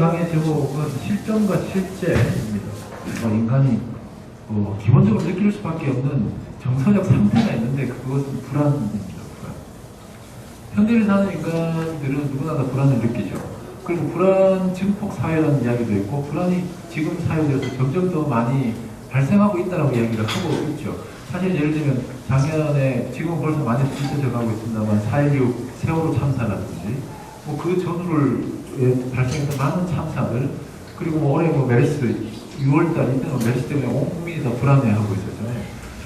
강의 제목은 실정과 실제입니다. 인간이 기본적으로 느낄 수밖에 없는 정서적 상태가 있는데 그것은 불안입니다. 불안. 현대를 사는 인간들은 누구나 다 불안을 느끼죠. 그리고 불안 증폭 사회라는 이야기도 있고 불안이 지금 사회에서 점점 더 많이 발생하고 있다고 이야기를 하고 있죠. 사실 예를 들면 작년에 지금 벌써 많이 뒤쳐져 가고 있습니다만 4.16 세월호 참사라든지 그 전후를 발생했던 많은 참사들 그리고 올해 메르스 6월달 이때는 메르스 때문에 온 국민이 다 불안해하고 있었잖아요.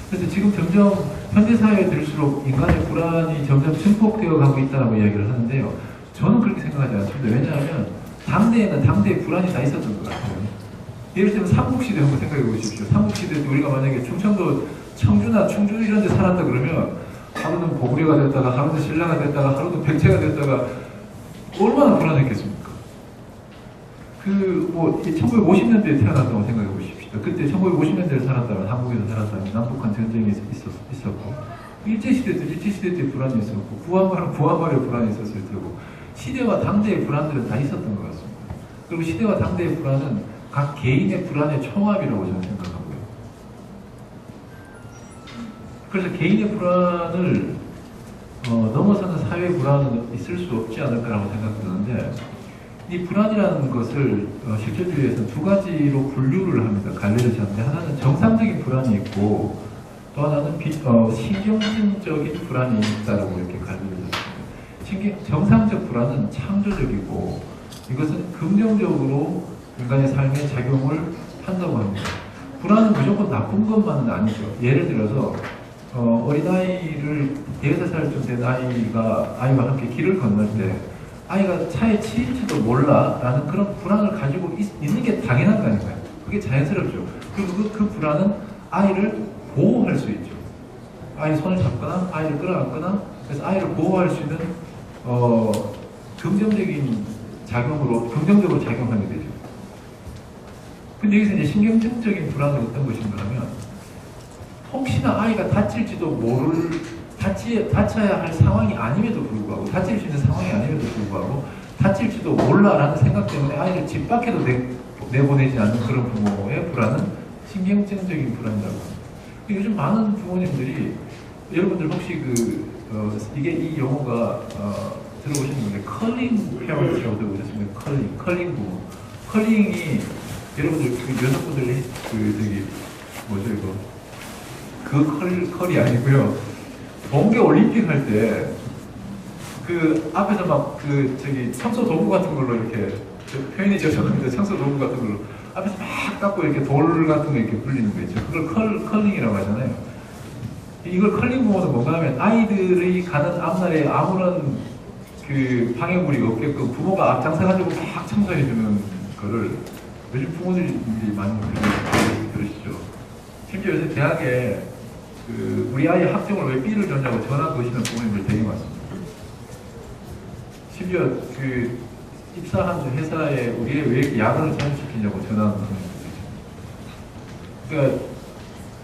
그래서 지금 점점 현대사회에 들수록 인간의 불안이 점점 증폭되어 가고 있다고 이야기를 하는데요. 저는 그렇게 생각하지 않습니다. 왜냐하면 당대에는 당대의 불안이 다 있었던 것 같아요. 예를 들면 삼국시대 한번 생각해 보십시오. 삼국시대 때 우리가 만약에 충청도 청주나 충주 이런 데 살았다 그러면 하루는 보구려가 됐다가 하루는 신라가 됐다가 하루는 백제가 됐다가 얼마나 불안했겠습니까? 1950년대에 태어났다고 생각해 보십시오. 그때 1950년대에 살았다면 한국에서 살았다면 남북한 전쟁이 있었고 일제시대 때 불안이 있었고 구한말에 불안이 있었을 테고 시대와 당대의 불안들은 다 있었던 것 같습니다. 그리고 시대와 당대의 불안은 각 개인의 불안의 총합이라고 저는 생각하고요. 그래서 개인의 불안을 넘어서는 사회 불안은 있을 수 없지 않을까라고 생각드는데 이 불안이라는 것을 실제주의에서는 두 가지로 분류를 합니다. 갈래를 잡는데 하나는 정상적인 불안이 있고 또 하나는 신경증적인 불안이 있다라고 이렇게 갈래를 잡습니다. 정상적 불안은 창조적이고 이것은 긍정적으로 인간의 삶에 작용을 한다고 합니다. 불안은 무조건 나쁜 것만은 아니죠. 예를 들어서 어린아이를 6살쯤 된 아이와 함께 길을 건널 때 아이가 차에 치일지도 몰라라는 그런 불안을 가지고 있는 게 당연한 거 아닌가요? 그게 자연스럽죠. 그리고 그 불안은 아이를 보호할 수 있죠. 아이 손을 잡거나 아이를 끌어안거나 그래서 아이를 보호할 수 있는 긍정적으로 작용하게 되죠. 근데 여기서 이제 신경증적인 불안은 어떤 것인가 하면 혹시나 아이가 다쳐야 할 상황이 아님에도 불구하고 다칠 수 있는 상황이 아님에도 불구하고 다칠지도 몰라라는 생각 때문에 아이를 집 밖에도 내보내지 않는 그런 부모의 불안은 신경증적인 불안이라고 합니다. 요즘 많은 부모님들이 여러분들 혹시 이 용어가 들어보신 분들 컬링 페어런트라고 들어보셨습니까? 컬링 부모. 컬링이 여러분들 여성분들이 컬이 아니고요. 동계 올림픽 할 때 앞에서 막 청소 도구 같은 걸로 이렇게 표현이 죄송합니다. 청소 도구 같은 걸로 앞에서 막 닦고 이렇게 돌 같은 거 이렇게 굴리는 거 있죠. 그걸 컬링이라고 하잖아요. 이걸 컬링 부모는 뭔가 하면 아이들이 가는 앞날에 아무런 방해물이 없게끔 부모가 앞장서가지고 막 청소해주는 거를 요즘 부모들이 많이 들으시죠. 심지어 요새 대학에 우리 아이 학점을 왜 B를 줬냐고 전화 거시는 부모님들 되게 많습니다. 심지어 입사한 회사에 우리 애 왜 이렇게 야근을 자주 시키냐고 전화하는 부모님들 있습니다. 그러니까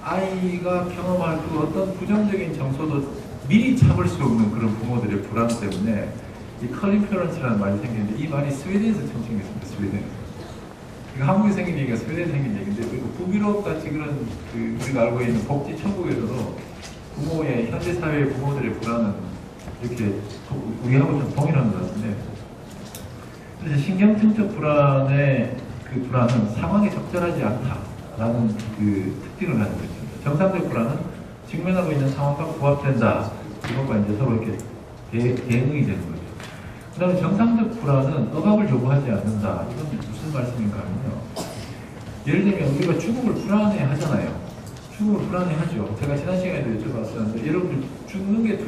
아이가 경험할 그 어떤 부정적인 정서도 미리 참을 수 없는 그런 부모들의 불안 때문에 이 컬링 페런츠라는 말이 생겼는데 이 말이 스웨덴에서 정착했습니다. 스웨덴에서. 한국에 생긴 얘기가 스웨덴에 생긴 얘기인데 북유럽 같이 그런 우리가 알고 있는 복지 천국에서도 현대 사회의 부모들의 불안은 이렇게 우리하고 좀 동일한 것 같은데 그래서 신경증적 불안의 불안은 상황에 적절하지 않다라는 특징을 가지고 있습니다. 정상적 불안은 직면하고 있는 상황과 부합된다. 이것과 이제 서로 이렇게 대응이 되는 거죠. 그 다음에 정상적 불안은 억압을 요구하지 않는다. 이건 무슨 말씀인가 하면요. 예를 들면 우리가 죽음을 불안해 하잖아요. 죽음을 불안해 하죠. 제가 지난 시간에도 여쭤봤었는데 여러분들 죽는 게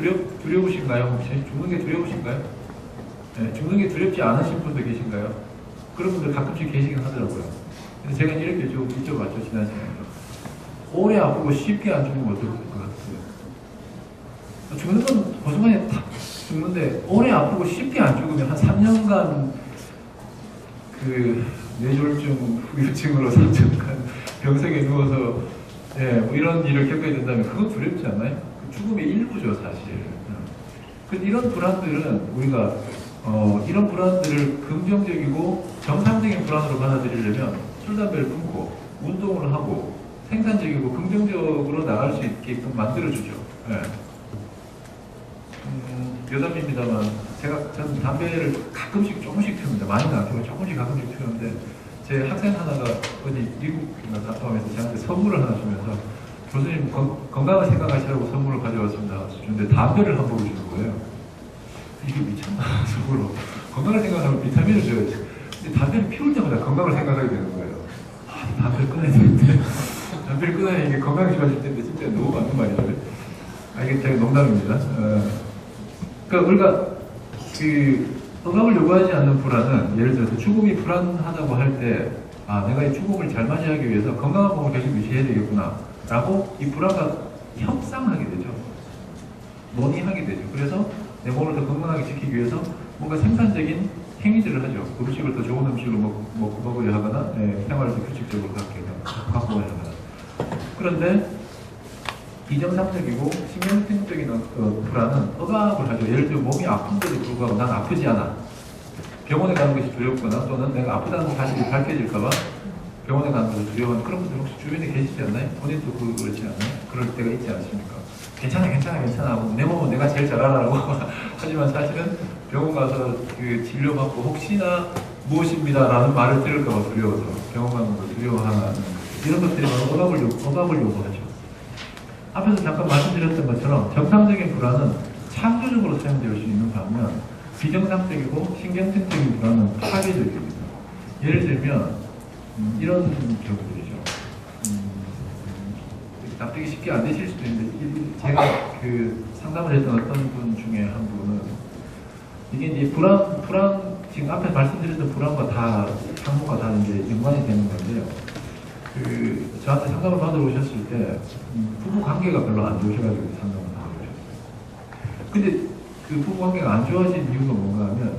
두려우신가요? 혹시? 죽는 게 두려우신가요? 네, 죽는 게 두렵지 않으신 분도 계신가요? 그런 분들 가끔씩 계시긴 하더라고요. 근데 제가 이렇게 좀 여쭤봤죠. 지난 시간에. 오래 아프고 쉽게 안 죽으면 어떨 것 같아요? 죽는 건 보순간에 탁 죽는데 오래 아프고 쉽게 안 죽으면 한 3년간 뇌졸중 후유증으로 3년간 병석에 누워서 이런 일을 겪어야 된다면 그건 두렵지 않나요? 죽음의 일부죠 사실. 근데 이런 불안들은 우리가 이런 불안들을 긍정적이고 정상적인 불안으로 받아들이려면 술, 담배를 끊고 운동을 하고 생산적이고 긍정적으로 나갈 수 있게끔 만들어주죠. 네. 여담입니다만 저는 담배를 가끔씩 조금씩 피웁니다. 많이는 안 피우고 조금씩 가끔씩 피우는데 제 학생 하나가 어디 미국이나 갔다 오면서 저한테 선물을 하나 주면서 교수님 건강을 생각하시라고 선물을 가져왔습니다. 주는데 담배를 한 포를 주는 거예요. 이게 미쳤나 속으로. 건강을 생각하면 비타민을 줘야지. 근데 담배를 피울 때마다 건강을 생각하게 되는 거예요. 아, 담배를 끊어야 되는데 담배를 끊어야 이게 건강이 좋아질 텐데 진짜 너무 맞는 말이죠. 아, 이게 제가 농담입니다. 그러니까 우리가 그 억압을 요구하지 않는 불안은 예를 들어서 죽음이 불안하다고 할 때 아, 내가 이 죽음을 잘 맞이하기 위해서 건강한 몸을 계속 유지해야 되겠구나 라고 이 불안과 협상하게 되죠. 논의하게 되죠. 그래서 내 몸을 더 건강하게 지키기 위해서 뭔가 생산적인 행위들을 하죠. 음식을 더 좋은 음식을 먹어야 하거나 생활을 더 규칙적으로 갖고 가야 하거나. 그런데 비정상적이고 신경증적인 불안은 억압을 하죠. 예를 들어 몸이 아픈데도 불구하고 난 아프지 않아. 병원에 가는 것이 두렵거나 또는 내가 아프다는 사실이 밝혀질까봐 병원에 가는 것이 두려워하는 그런 분들 혹시 주변에 계시지 않나요? 본인도 그렇지 않나요? 그럴 때가 있지 않습니까? 괜찮아 내 몸은 내가 제일 잘 알아라고 하지만 사실은 병원 가서 그 진료받고 혹시나 무엇입니다 라는 말을 들을까봐 두려워서 병원 가는 걸 두려워하는 이런 것들이 바로 억압을 요구하죠. 앞에서 잠깐 말씀드렸던 것처럼 정상적인 불안은 창조적으로 사용될 수 있는 반면 비정상적이고 신경증적인 불안은 파괴적입니다. 예를 들면 이런 경우들이죠. 납득이 쉽게 안 되실 수도 있는데 제가 그 상담을 했던 어떤 분 중에 한 분은 이게 이제 불안 지금 앞에 말씀드렸던 불안과 다 항목과 다 이제 연관이 되는 건데요. 그 저한테 상담을 받으러 오셨을 때 부부 관계가 별로 안 좋으셔가지고 상담을 받으러 오셨어요. 근데 그 부부 관계가 안 좋아진 이유가 뭔가 하면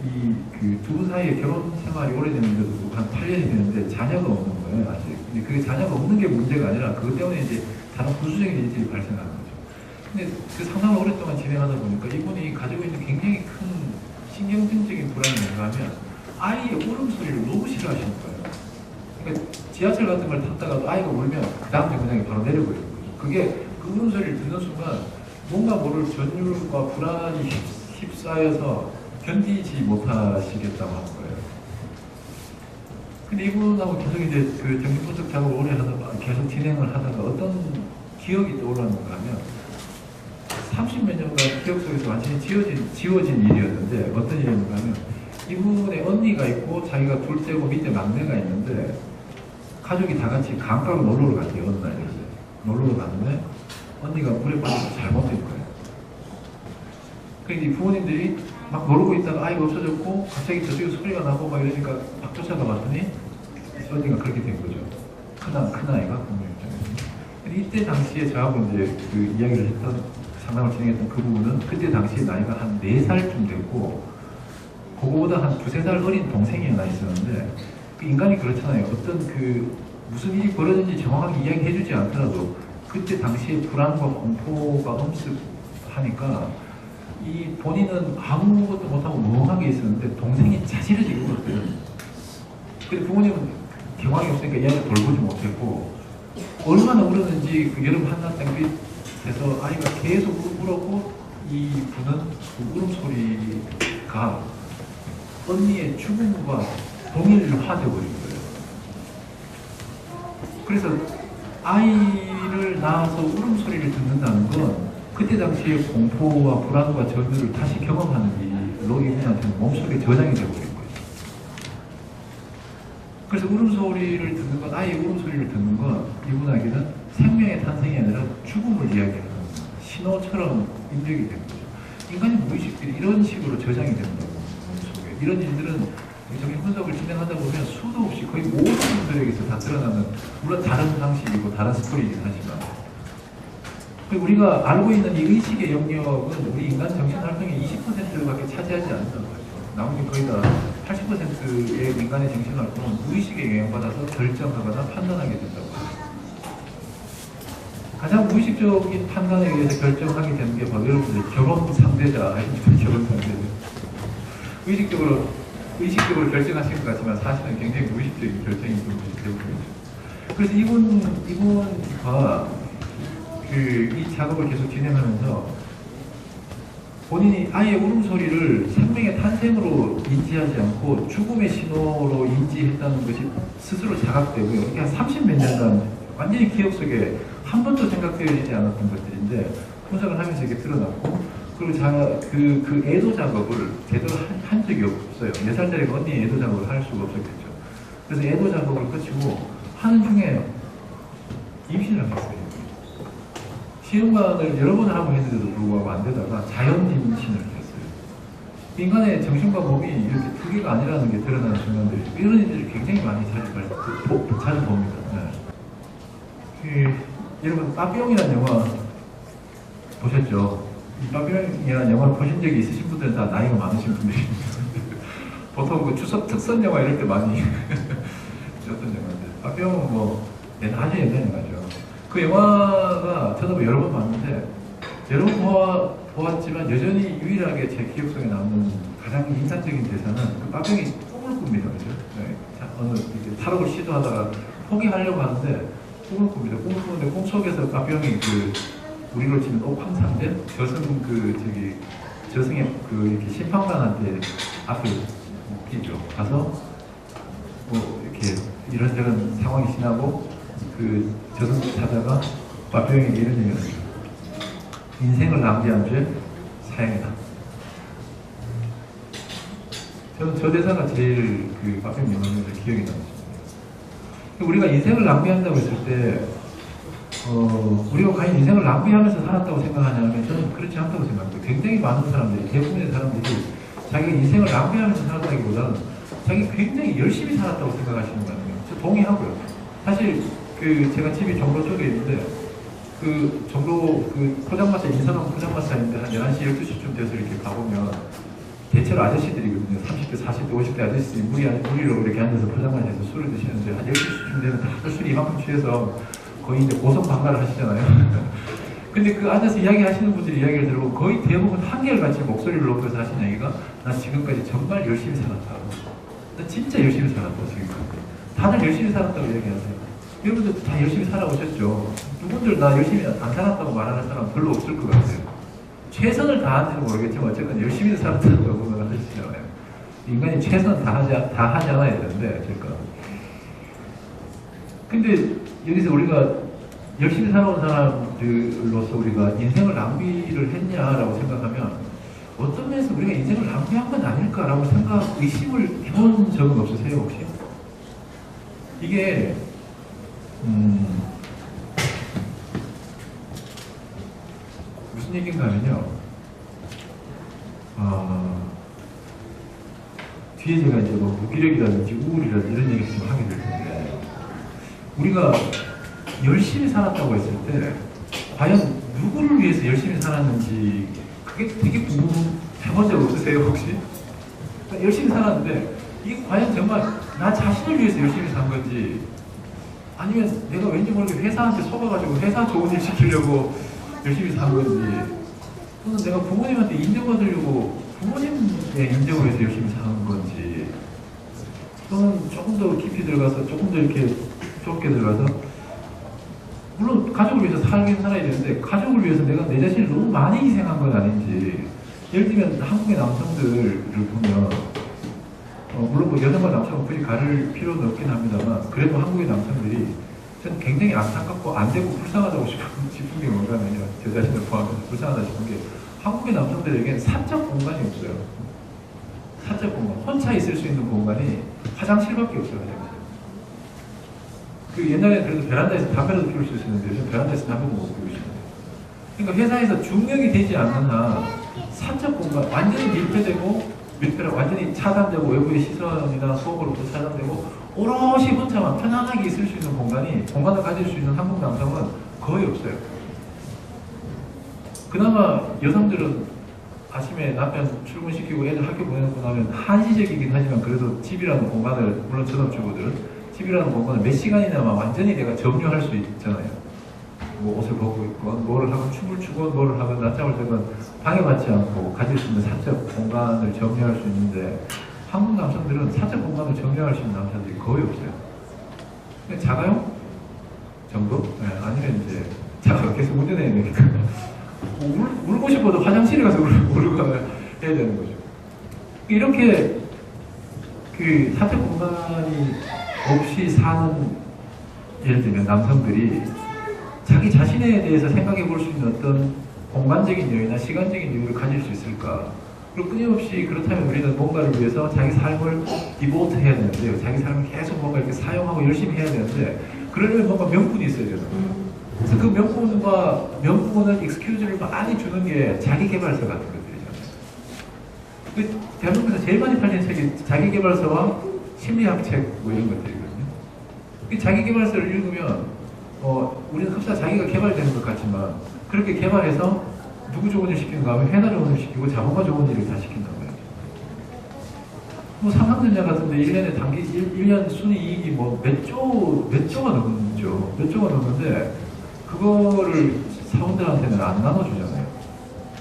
이 그 두 분 사이에 결혼 생활이 오래됐는데도 한 8년이 되는데 자녀가 없는 거예요 아직. 근데 그게 자녀가 없는 게 문제가 아니라 그것 때문에 이제 다른 부수적인 일들이 발생하는 거죠. 근데 그 상담을 오랫동안 진행하다 보니까 이분이 가지고 있는 굉장히 큰 신경증적인 불안이 뭔가 하면 아이의 울음소리를 너무 싫어하시는 거예요. 그러니까 지하철 같은 걸 탔다가도 아이가 울면 그 다음 정거장에 바로 내려버리는 거죠. 그게 그 울음소리를 듣는 순간 뭔가 모를 전율과 불안이 휩싸여서 견디지 못하시겠다고 하는 거예요. 근데 이분하고 계속 이제 그 정신분석 작업을 오래 하다가 계속 진행을 하다가 어떤 기억이 떠올랐는가 하면 30몇 년간 기억 속에서 완전히 지워진 일이었는데 어떤 일이었는가 하면 이분의 언니가 있고 자기가 둘째고 밑에 막내가 있는데 가족이 다 같이 강가로 놀러를 갔대요. 어느 날에 놀러를 갔는데 언니가 물에 빠져서 잘못된 거예요. 그러니까 부모님들이 막 놀고 있다가 아이가 없어졌고 갑자기 저쪽에 소리가 나고 막 이러니까 막 쫓아가 봤더니 언니가 그렇게 된 거죠. 큰 아이가 부모 입장에서. 근데 이때 당시에 저하고 이제 그 이야기를 했던 상담을 진행했던 그 부분은 그때 당시에 나이가 한 4살쯤 됐고 그거보다 한 2~3살 어린 동생이 하나 있었는데 그 인간이 그렇잖아요. 어떤 그 무슨 일이 벌어졌는지 정확하게 이야기해주지 않더라도 그때 당시에 불안과 공포가 엄습하니까 이 본인은 아무것도 못하고 멍하게 있었는데 동생이 자지러지게 울었대요. 근데 부모님은 경황이 없으니까 이야기를 돌보지 못했고 얼마나 울었는지 그 여름 한낮 땡빛에서 아이가 계속 울었고 이 분은 그 울음소리가 언니의 죽음과 동일화되어 버린 거예요. 그래서 아이를 낳아서 울음소리를 듣는다는 건 그때 당시에 공포와 불안과 절규를 다시 경험하는 일로 이분한테는 몸속에 저장이 되어버린 거죠. 그래서 울음소리를 듣는 건, 아이의 울음소리를 듣는 건 이분에게는 생명의 탄생이 아니라 죽음을 이야기하는 신호처럼 입력이 된 거죠. 인간의 무의식들이 이런 식으로 저장이 된다고 몸속에. 이런 일들은 정신 분석을 진행하다 보면 수도 없이 거의 모든 분들에게서 다 드러나는, 물론 다른 방식이고 다른 스토리이긴 하지만, 우리가 알고 있는 이 의식의 영역은 우리 인간 정신 활동의 20%밖에 차지하지 않는다는 거죠. 나머지 거의 다 80%의 인간의 정신 활동은 무의식에 영향받아서 결정하거나 판단하게 된다고 합니다. 가장 무의식적인 판단에 의해서 결정하게 되는 게 바로 여러분들 결혼 상대자입니다. 결혼 상대자. 의식적으로 의식적으로 결정하신 것 같지만 사실은 굉장히 무의식적인 결정이 좀 되거든요. 그래서 이분과 이 작업을 계속 진행하면서 본인이 아예 울음소리를 생명의 탄생으로 인지하지 않고 죽음의 신호로 인지했다는 것이 스스로 자각되고요. 이게 한 30몇 년간 완전히 기억 속에 한 번도 생각되어지지 않았던 것들인데 분석을 하면서 이게 드러났고, 그리고 그 애도 작업을 제대로 한 적이 없어요. 4살짜리 언니 애도 작업을 할 수가 없었겠죠. 그래서 애도 작업을 거치고 하는 중에 임신을 했어요. 시험관을 여러 번 하고 했는데도 불구하고 안 되다가 자연임신을 했어요. 인간의 정신과 몸이 이렇게 두 개가 아니라는 게 드러나는 순간들이, 이런 일들이 굉장히 많이 자주 봅니다. 네. 여러분, 빠삐용이라는 영화 보셨죠? 이 빠삐용이라는 영화를 보신 적이 있으신 분들은 다 나이가 많으신 분들입니다. 보통 그 추석 특선 영화 이럴 때 많이 찍었던 영화인데, 빠삐용은 뭐 아주 옛날 영화죠. 그 영화가 저도 여러 번 봤는데, 여러 번 보았지만 여전히 유일하게 제 기억 속에 남는 가장 인상적인 대사는 그 빠삐용이 꿈을 꿉니다. 그죠? 네. 어느 이제 탈옥을 시도하다가 포기하려고 하는데 꿈을 꿉니다. 꿈을 꾸는데 꿈속에서 빠삐용이 우리로 치면 옥황상제 저승의 이렇게 심판관한테 앞을 끼죠. 가서 뭐 이렇게 이런저런 상황이 지나고 저승 사자가 빠삐용에게 이런 얘기를 합니다. 인생을 낭비한 죄 사형이다. 저는 저 대사가 제일 빠삐용 영화에서 기억이 남습니다. 우리가 인생을 낭비한다고 했을 때 우리가 과연 인생을 낭비하면서 살았다고 생각하냐면 저는 그렇지 않다고 생각합니다. 굉장히 많은 사람들이, 대부분의 사람들이 자기가 인생을 낭비하면서 살았다기보다는 자기가 굉장히 열심히 살았다고 생각하시는 거 같아요. 저 동의하고요. 사실 제가 집이 종로 쪽에 있는데 종로 포장마차, 인사동 포장마차인데 한 11시, 12시쯤 돼서 이렇게 가보면 대체로 아저씨들이거든요. 30대, 40대, 50대 아저씨들이 무리로 이렇게 앉아서 포장마차에서 술을 드시는데 한 12시쯤 되면 다들 술이 이만큼 취해서 거의 이제 고성방가를 하시잖아요. 근데 그 앉아서 이야기하시는 분들이 이야기를 들어보고 거의 대부분 한결같이 목소리를 높여서 하시는 얘기가, 나 지금까지 정말 열심히 살았다. 나 진짜 열심히 살았다, 지금까지. 다들 열심히 살았다고 이야기하세요. 여러분들 다 열심히 살아오셨죠? 누군들 나 열심히 안 살았다고 말하는 사람 별로 없을 것 같아요. 최선을 다한지는 모르겠지만 어쨌든 열심히 살았다고 생각을 하시잖아요. 인간이 최선을 다 하지 않아야 되는데 어쨌건. 근데 여기서 우리가 열심히 살아온 사람들로서 우리가 인생을 낭비를 했냐라고 생각하면 어떤 면에서 우리가 인생을 낭비한 건 아닐까라고 의심을 해본 적은 없으세요 혹시? 이게 무슨 얘기인가 하면요, 뒤에 제가 이제 뭐 무기력이라든지 우울이라든지 이런 얘기 좀 하게 될 텐데, 우리가 열심히 살았다고 했을 때 과연 누구를 위해서 열심히 살았는지 그게 되게 궁금해본 적 없으세요 혹시? 열심히 살았는데 이게 과연 정말 나 자신을 위해서 열심히 산 건지, 아니면 내가 왠지 모르게 회사한테 속아가지고 회사 좋은 일 시키려고 열심히 산 건지, 또는 내가 부모님한테 인정받으려고 부모님의 인정을 위해서 열심히 사는 건지, 또는 조금 더 깊이 들어가서 조금 더 이렇게 좁게 들어가서, 물론 가족을 위해서 살긴 살아야 되는데 가족을 위해서 내가 내 자신을 너무 많이 희생한 건 아닌지. 예를 들면 한국의 남성들을 보면 물론 뭐 여성과 남성은 굳이 가릴 필요는 없긴 합니다만, 그래도 한국의 남성들이 저는 굉장히 안타깝고 안 되고 불쌍하다고 싶은 게 뭔가 하면요, 제 자신을 포함해서 불쌍하다 싶은 게, 한국의 남성들에겐 사적 공간이 없어요. 사적 공간, 혼자 있을 수 있는 공간이 화장실밖에 없어요. 화장실. 옛날에는 그래도 베란다에서 담배라도 피울 수 있었는데 요즘 베란다에서 담배도 못 피우고 있어요. 그러니까 회사에서 중력이 되지 않는 한 사적 공간, 완전히 밀폐되고 완전히 차단되고, 외부의 시선이나 소음으로부터 차단되고 오롯이 혼자만 편안하게 있을 수 있는 공간을 가질 수 있는 한국 남성은 거의 없어요. 그나마 여성들은 아침에 남편 출근시키고 애들 학교 보내놓고 나면 한시적이긴 하지만 그래도 집이라는 공간을, 물론 전업주부들은 집이라는 공간을 몇 시간이나마 완전히 내가 점유할 수 있잖아요. 뭐 옷을 벗고 있건 뭐를 하건 춤을 추건 뭐를 하건 낮잠을 자건 방해받지 않고 가질 수 있는 사적 공간을 점유할 수 있는데, 한국 남성들은 사적 공간을 정리할 수 있는 남자들이 거의 없어요. 그냥 자가용 정도? 네, 아니면 이제 자가 계속 운전해야 되니까 울고 싶어도 화장실에 가서 울고 해야 되는 거죠. 이렇게 그 사적 공간이 없이 사는, 예를 들면 남성들이 자기 자신에 대해서 생각해 볼 수 있는 어떤 공간적인 여유나 시간적인 여유를 가질 수 있을까? 그리고 끊임없이 그렇다면 우리는 뭔가를 위해서 자기 삶을 디보트 해야 되는데요. 자기 삶을 계속 뭔가 이렇게 사용하고 열심히 해야 되는데, 그러려면 뭔가 명분이 있어야 되잖아요. 그래서 그 명분은 익스큐즈를 많이 주는 게 자기개발서 같은 것들이잖아요. 그 대한민국에서 제일 많이 팔리는 책이 자기개발서와 심리학 책 뭐 이런 것들이거든요. 그 자기개발서를 읽으면 우리는 흡사 자기가 개발되는 것 같지만, 그렇게 개발해서 누구 좋은 일 시키는가 하면 회사 좋은 일 시키고 자본가 좋은 일을 다 시킨단 말이죠. 뭐 삼성전자 같은데 1년에 단기 1년 순이익이 뭐 몇 조가 넘죠. 몇 조가 넘는데 그거를 사원들한테는 안 나눠주잖아요.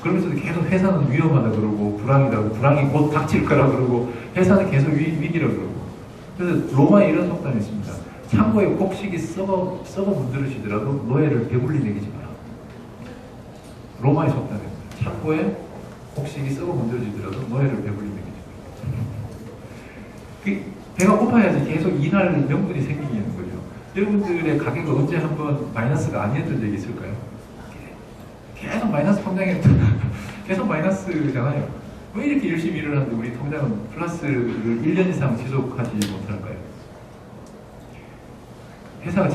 그러면서도 계속 회사는 위험하다 그러고 불황이 곧 닥칠 거라 그러고 회사는 계속 위기라 그러고. 그래서 로마에 이런 속담이 있습니다. 창고에 곡식이 썩어 문드러지더라도 노예를 배불리 먹이지 마라. 로마의 속담입니다. 창고에 곡식이 썩어 문드러지더라도 노예를 배불리 먹이지 마라. 배가 고파야지 계속 일할 명분이 생기는 거죠. 여러분들의 가게가 언제 한번 마이너스가 아니었던 적이 있을까요? 계속 마이너스 통장이었던 계속 마이너스잖아요. 왜 이렇게 열심히 일을 하는데 우리 통장은 플러스를 1년 이상 지속하지 못할까요? 회사가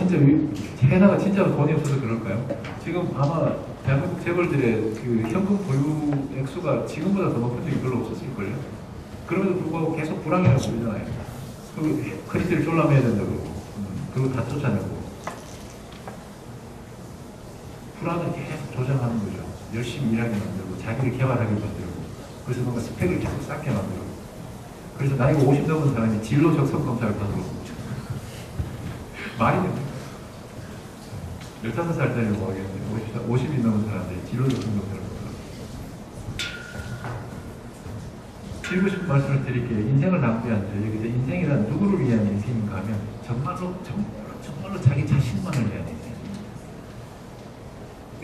진짜로 돈이 없어서 그럴까요? 지금 아마 대한민국 재벌들의 그 현금 보유 액수가 지금보다 더 높은 적이 별로 없었을걸요? 그럼에도 불구하고 계속 불황이라고 그러잖아요. 그리고 크리스를 졸라매야 된다고 그리고 다 쫓아내고. 불안을 계속 조장하는 거죠. 열심히 일하게 만들고 자기를 개발하게 만들고, 그래서 뭔가 스펙을 계속 쌓게 만들고, 그래서 나이가 50 넘은 사람이 진로 적성 검사를 받으러 말이 됩니다. 15살짜리 뭐 하겠는데 50이 넘은 사람들이 진로 적성 검사를 받으러. 드리고 싶은 말씀을 드릴게요. 인생을 낭비한 자, 여기서 인생이란 누구를 위한 인생인가 하면 정말로 자기 자신만을 위한 인생.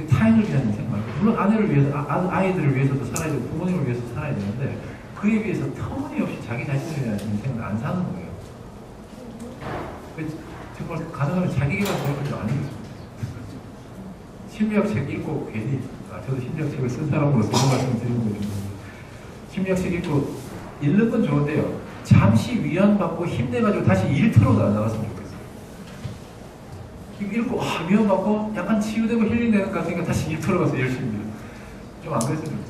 타인을 위한 인생 말고, 물론 아내를 위해서, 아이들을 위해서도 살아야 되고 부모님을 위해서 살아야 되는데, 그에 비해서 터무니없이 자기 자신을 위한 인생은 안 사는 거예요. 정말 가능하면 자기 개발 노력도 안 해요. 심리학 책 읽고 괜히, 저도 심리학 책을 쓴 사람으로서 그런 말씀 드리는 거죠. 심리학 책 읽고 읽는 건 좋은데요, 잠시 위안받고 힘내가지고 다시 일터로 나갔으면 좋겠어요. 읽고 위안받고 약간 치유되고 힐링되는 것 같으니까 다시 일터로 가서 열심히 해요. 좀 안 그랬으면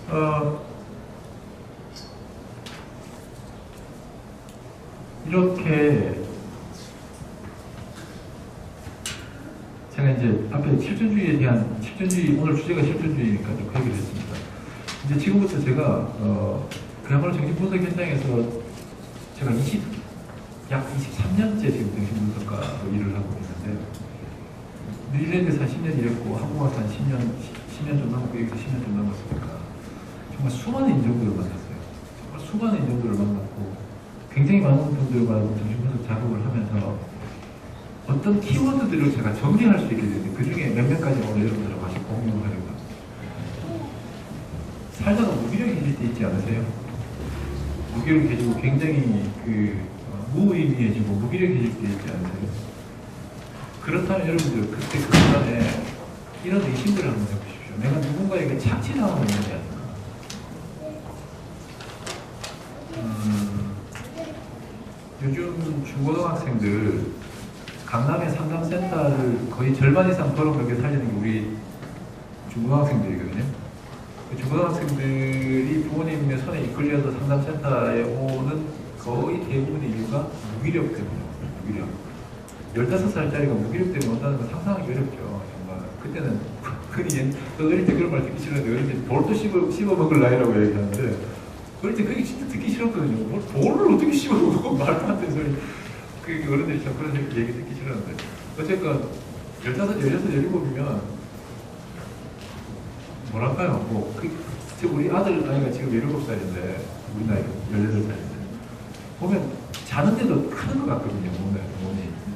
좋겠어요. 이렇게 제가 이제 앞에 실존주의에 대한 오늘 주제가 실존주의니까 좀 그 얘기를 했습니다. 이제 지금부터 제가 그야말로 정신분석 현장에서 제가 약 23년째 지금 정신분석가로 일을 하고 있는데, 뉴질랜드에서 10년 일했고 한국 와서 한 10년 좀 넘고 여기서 10년 좀 넘었으니까 정말 수많은 인종들을 만났어요. 정말 수많은 인종들을 만났고 굉장히 많은 분들과 정신분석 작업을 하면서 어떤 키워드들을 제가 정리할 수 있게 되는데, 그 중에 몇몇 가지 오늘 여러분들과 같이 공유하려고 합니다. 살다가 무기력해질 때 있지 않으세요? 무기력해지고 굉장히 무의미해지고 무기력해질 때 있지 않으세요? 그렇다면 여러분들 그때 그 순간에 이런 의심들을 한번 해보십시오. 내가 누군가에게 착취당하고 있는 게 아닌가? 요즘 중고등학생들 강남의 상담센터를 거의 절반 이상 벌어먹게 살리는 게 우리 중고등학생들이거든요. 중고등학생들이 부모님의 손에 이끌려서 상담센터에 오는 거의 대부분의 이유가 무기력 때문이에요. 무기력. 15살짜리가 무기력 때문에 온다는 건 상상하기 어렵죠. 정말. 그때는 흔히 어릴 때 그런 말 듣기 싫었는데, 어릴 때 돌도 씹어 먹을 나이라고 얘기하는데, 어릴 때 그게 진짜 듣기 싫었거든요. 뭐 돌을 어떻게 씹어 먹고 말도 안 되는 소리. 그 어른들이 참 그런 얘기 듣기 싫었는데, 어쨌건 15, 16, 17이면 뭐랄까요? 지금 우리 아들 나이가 지금 17살인데 우리 나이가 18살인데 보면 자는데도 크는 것 같거든요. 몸이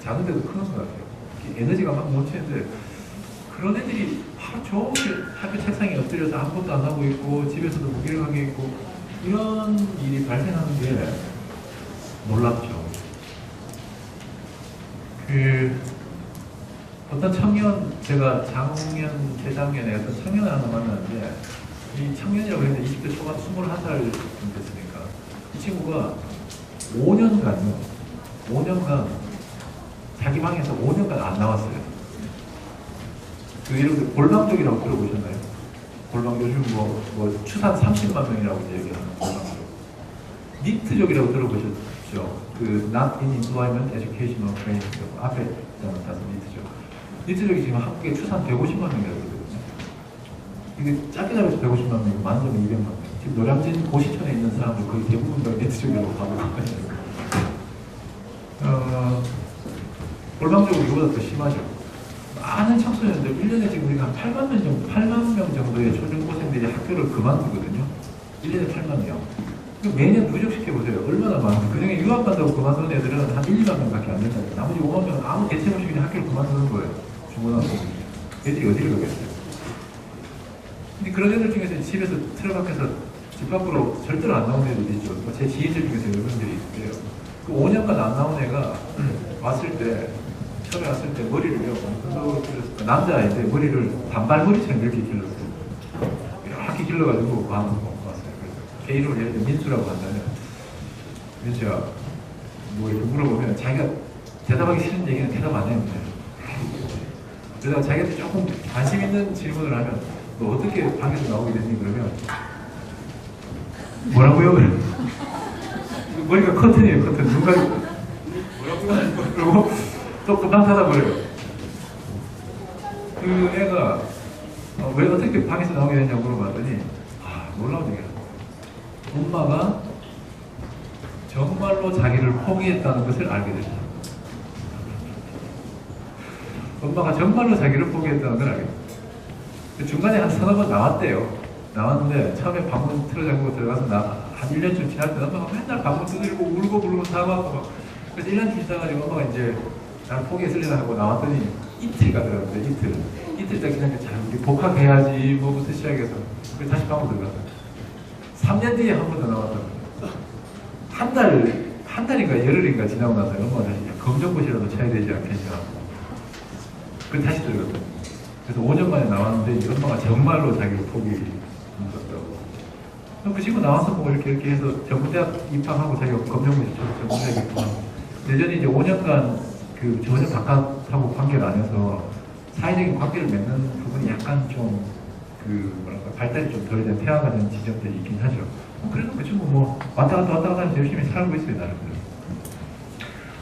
자는데도 크는 것 같아요. 에너지가 막 넘치는데 그런 애들이 하루 종일 학교 책상에 엎드려서 아무것도 안 하고 있고 집에서도 무기력하게 있고 이런 일이 발생하는 게 놀랍죠. 어떤 청년, 제가 작년, 재작년에 어떤 청년을 하나 만났는데 이 청년이라고 했는데 20대 초반 21살 됐으니까 이 친구가 5년간 자기 방에서 5년간 안 나왔어요. 여러분들 골방족이라고 들어보셨나요? 골방 요즘 뭐 추산 30만 명이라고 얘기하는 골방족. 니트족이라고 들어보셨죠? 그 Not in Employment Educational Training 앞에 나타서 니트족. 니트족이 지금 한국에 추산 150만 명이라고 그러거든요. 이게 짧게 잡아서 150만 명이고 만점에 200만 명. 지금 노량진 고시촌에 있는 사람들 거의 대부분 다 니트족이라고 하고 있거든요. 골방족은 이보다 더 심하죠. 많은 청소년들, 1년에 지금 우리가 한 8만 명 정도의 초중고생들이 학교를 그만두거든요. 1년에 8만 명. 매년 누적시켜보세요. 얼마나 많은지. 그 중에 유학 간다고 그만두는 애들은 한 1, 2만 명밖에 안 된다고. 나머지 5만 명은 아무 대책 없이 그냥 학교를 그만두는 거예요. 중고등학교. 애들이 어디를 가겠어요. 근데 그런 애들 중에서 집에서 틀어 밖에서 집 밖으로 절대로 안 나오는 애들도 있죠. 제 지인들 중에서 이런 분들이 있어요. 그 5년간 안 나온 애가 처음에 왔을 때 머리를요, 남자인데 머리를 단발머리처럼 이렇게 길렀어요. 이렇게 길러가지고 마음을 먹고 왔어요. 제 이름을 예를 들어 민수라고 한다면, 민수야, 뭐 이렇게 물어보면 자기가 대답하기 싫은 얘기는 대답 안 해요. 그러다가 자기한테 조금 관심 있는 질문을 하면, 너 어떻게 방에서 나오게 됐니? 그러면, 뭐라고요? 머리가 커튼이에요, 커튼. 누가, 뭐라고요? 그러고, 또 금방 닫아버려요. 그 애가 왜 어떻게 방에서 나오게 됐냐고 물어봤더니 놀라운 얘기야. 엄마가 정말로 자기를 포기했다는 것을 알게 됐다. 엄마가 정말로 자기를 포기했다는 걸 알게 됐다. 중간에 한 서너 번 나왔대요. 나왔는데 처음에 방문 틀어 잠그고 들어가서 한 1년쯤 지날 때 엄마가 맨날 방문 두드리고 울고 불고 사과하고 막. 그래서 1년쯤 지나가지고 엄마가 이제 나는 포기했으려나 하고 나왔더니 이틀 가더라고요. 이틀 딱 그냥 잘 우리 복학해야지 뭐부터 시작해서 그래서 다시 방으로 들어갔어요. 3년 뒤에 한 번 더 나왔다고. 한 달인가 열흘인가 지나고 나서 엄마가 다시 검정고시라도 쳐야 되지 않겠냐. 그래서 다시 들어갔어요. 그래서 5년 만에 나왔는데 이제 엄마가 정말로 자기를 포기했다고. 그 친구 나와서 뭐 이렇게 해서 전문대학 입학하고 자기가 검정고시 쳐서 전문대학 입학하고 여전히 이제 5년간 그 전혀 바깥하고 관계를 안 해서 사회적인 관계를 맺는 부분이 약간 좀 뭐랄까 발달이 좀 덜 된 폐화가 된 지점들이 있긴 하죠. 그래도 그 친구 뭐 왔다 갔다 하면서 열심히 살고 있어요, 나름대로.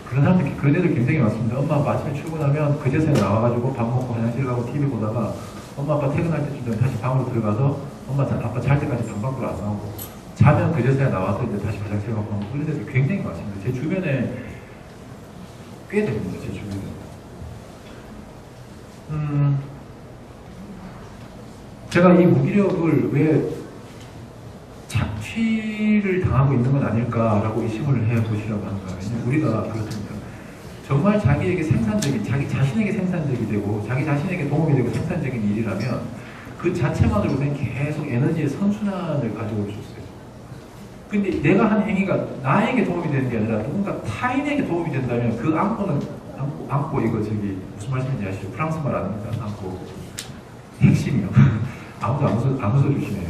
그런 사람들, 그런 애들 굉장히 많습니다. 엄마 아빠 아침에 출근하면 그제서야 나와가지고 밥 먹고 화장실 가고 TV 보다가 엄마 아빠 퇴근할 때쯤 되면 다시 방으로 들어가서 엄마 아빠 잘 때까지 방 밖으로 안 나오고 자면 그제서야 나와서 이제 다시 화장실 가고 하고 그런 애들 굉장히 많습니다. 제 주변에 꽤 됩니다, 제 주변에. 제가 이 무기력을 왜 착취를 당하고 있는 건 아닐까라고 의심을 해보시라고 하는 거예요. 왜냐면 우리가 그렇습니다. 정말 자기에게 생산적인, 자기 자신에게 생산적이 되고 자기 자신에게 도움이 되고 생산적인 일이라면 그 자체만으로 그냥 계속 에너지의 선순환을 가져올 수 있어요. 근데 내가 한 행위가 나에게 도움이 되는 게 아니라 누군가 타인에게 도움이 된다면 그 안고 이거 저기 무슨 말씀인지 아시죠? 프랑스 말 아닙니다. 안고 핵심이요. 아무도 안 웃어주시네요.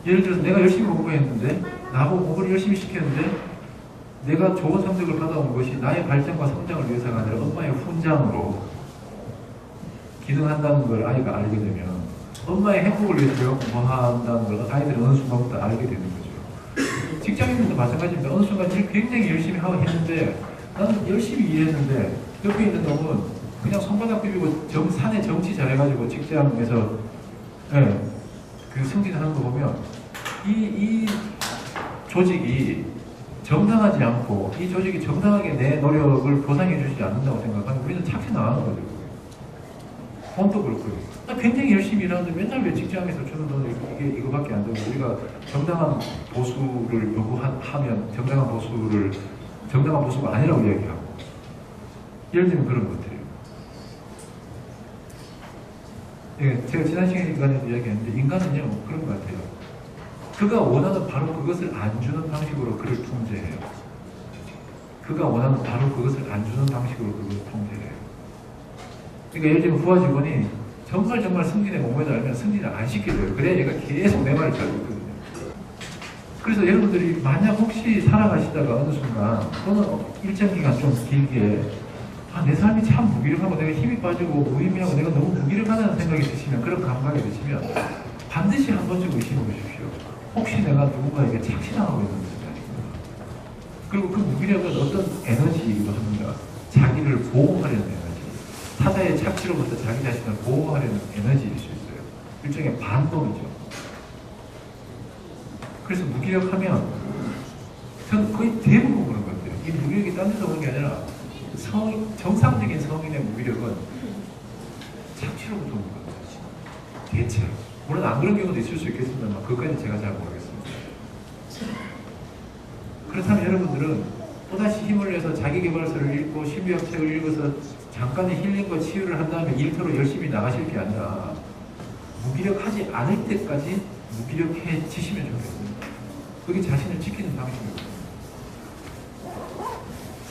예를 들어서 내가 열심히 공부했는데 나보고 공부를 열심히 시켰는데 내가 좋은 성적을 받아온 것이 나의 발전과 성장을 위해서가 아니라 엄마의 훈장으로 기능한다는 걸 아이가 알게 되면 엄마의 행복을 위해서 공부한다는 걸 아이들은 어느 순간부터 알게 되는 거죠. 직장인들도 마찬가지입니다. 어느 순간 일 굉장히 열심히 하고 했는데 나는 열심히 일했는데 옆에 있는 놈은 그냥 손바닥 비비고 사내 정치 잘해가지고 직장에서 그 승진하는 거 보면 이 조직이 정당하지 않고 이 조직이 정당하게 내 노력을 보상해 주지 않는다고 생각하면 우리는 착취 나가는 거죠. 돈도 그렇고요. 굉장히 열심히 일하는데 맨날 왜 직장에서 주는 돈이 이거밖에 안 되고 우리가 정당한 보수를 요구하면 정당한 보수가 아니라고 이야기하고 예를 들면 그런 것들이에요. 예, 제가 지난 시간에도 이야기했는데 인간은요 그런 것 같아요. 그가 원하는 바로 그것을 안 주는 방식으로 그를 통제해요. 그가 원하는 바로 그것을 안 주는 방식으로 그것을 통제해요. 그러니까 예를 들면 부하 직원이 정말 승진에 목매다 알면 승진을 안 시켜줘요. 그래야 얘가 계속 내 말을 잘 듣거든요. 그래서 여러분들이 만약 혹시 살아가시다가 어느 순간 또는 일정 기간 좀 길게 내 삶이 참 무기력하고 내가 힘이 빠지고 무의미하고 내가 너무 무기력하다는 생각이 드시면 그런 감각이 드시면 반드시 한 번쯤 의심해 보십시오. 혹시 내가 누군가에게 착취당하고 있는 것이 아닌가. 그리고 그 무기력은 어떤 에너지이기도 합니다. 자기를 보호하려는 에너지. 타자의 착취로부터 자기 자신을 보호하려는 에너지일 수 있어요. 일종의 반동이죠. 그래서 무기력하면 저는 거의 대부분 그런 것 같아요. 이 무기력이 딴 데서 오는 게 아니라 정상적인 성인의 무기력은 착취로부터 오는 것 같아요. 대체로. 물론 안 그런 경우도 있을 수 있겠습니다만 그것까지 제가 잘 모르겠습니다. 그렇다면 여러분들은 또다시 힘을 내서 자기계발서를 읽고 신비학 책을 읽어서 잠깐의 힐링과 치유를 한 다음에 일터로 열심히 나가실 게 아니라 무기력하지 않을 때까지 무기력해지시면 좋겠습니다. 그게 자신을 지키는 방식입니다.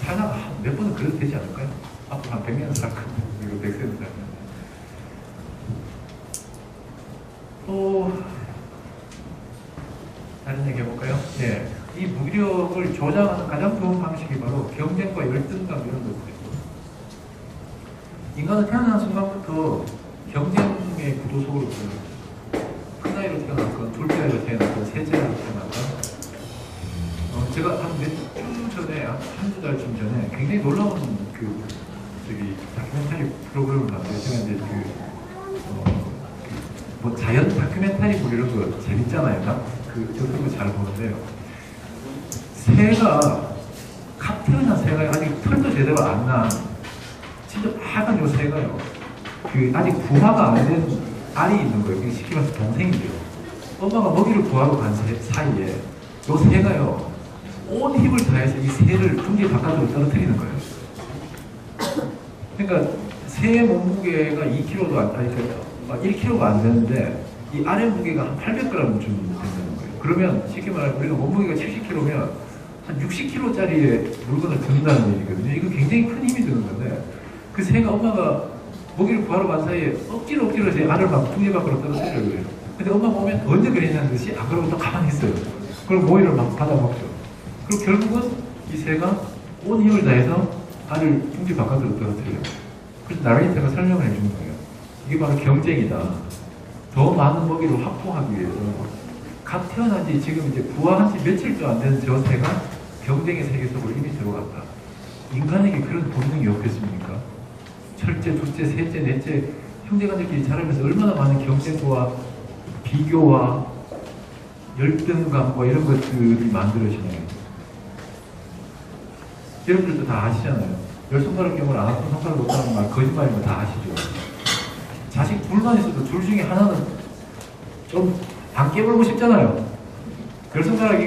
살다가 몇 번은 그래도 되지 않을까요? 앞으로 한 100년 살 건데 그리고 100세는 살 건데 또 다른 얘기 해볼까요? 네. 이 무기력을 조장하는 가장 좋은 방식이 바로 경쟁과 열등감 이런 것들이죠. 인간은 태어나는 순간부터 경쟁의 구도 속으로 들어요. 큰 아이로 태어났건, 둘째 아이로 태어났건, 셋째 아이로 태어났건. 제가 한 몇 주 전에, 한두 달쯤 전에 굉장히 놀라운 다큐멘터리 프로그램을 봤어요. 제가 이제 뭐 자연 다큐멘터리 뭐 이런 거 재밌잖아요. 그런 거 잘 보는데요. 새가, 갓 태어난 새가 아직 털도 제대로 안 난, 진짜 빨간 요 새가요. 아직 부화가 안 된 알이 있는 거예요. 쉽게 말해서 동생이죠. 엄마가 먹이를 구하러 간 사이에 요 새가요, 온 힘을 다해서 이 새를 둥지 바깥으로 떨어뜨리는 거예요. 그러니까 새의 몸무게가 2kg도 막 1kg가 안 되는데 이 아래 무게가 한 800g쯤 된다는 거예요. 그러면 쉽게 말하면 우리가 몸무게가 70kg면 한 60kg짜리의 물건을 든다는 얘기거든요. 이거 굉장히 큰 힘이 드는 건데 그 새가 엄마가 먹이를 구하러 간 사이에 억지로 제 알을 막 둥지 밖으로 떨어뜨리려고 그래요. 근데 엄마가 오면 언제 그랬냐는 듯이 그러고 또 가만히 있어요. 그리고 모이를 막 받아먹죠. 그리고 결국은 이 새가 온 힘을 다해서 알을 둥지 바깥으로 떨어뜨려요. 그래서 나레이터가 설명을 해주는 거예요. 이게 바로 경쟁이다. 더 많은 먹이를 확보하기 위해서 갓 태어난 지 지금 이제 부화한 지 며칠도 안 되는 저 새가 경쟁의 세계 속으로 이미 들어갔다. 인간에게 그런 본능이 없겠습니까? 첫째, 둘째, 셋째, 넷째 형제간들끼리 자라면서 얼마나 많은 경쟁과 비교와 열등감과 이런 것들이 만들어지나요? 여러분들도 다 아시잖아요. 열 손가락 경우를 안 아픈 손가락 못하는 말 거짓말인 거 다 아시죠? 자식 둘만 있어도 둘 중에 하나는 좀 안 깨물고 싶잖아요. 열 손가락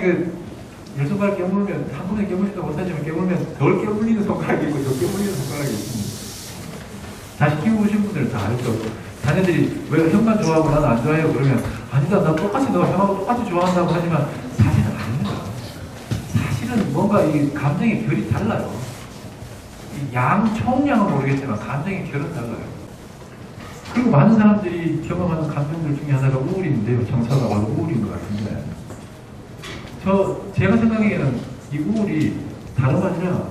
깨물면 한 번에 깨물지도 못하지만 깨물면 덜 깨물리는 손가락이 있고 덜 깨물리는 손가락이 있습니다. 자식 키우신 분들은 다 알죠. 자녀들이 왜 형만 좋아하고 나는 안 좋아해요? 그러면 아니다, 나 똑같이 너 형하고 똑같이 좋아한다고 하지만 사실은 아닙니다. 사실은 뭔가 이 감정의 결이 달라요. 이 총량은 모르겠지만 감정의 결은 달라요. 그리고 많은 사람들이 경험하는 감정들 중에 하나가 우울인데요. 정서가 바로 우울인 것 같은데 제가 생각하기에는 이 우울이 다름 아니라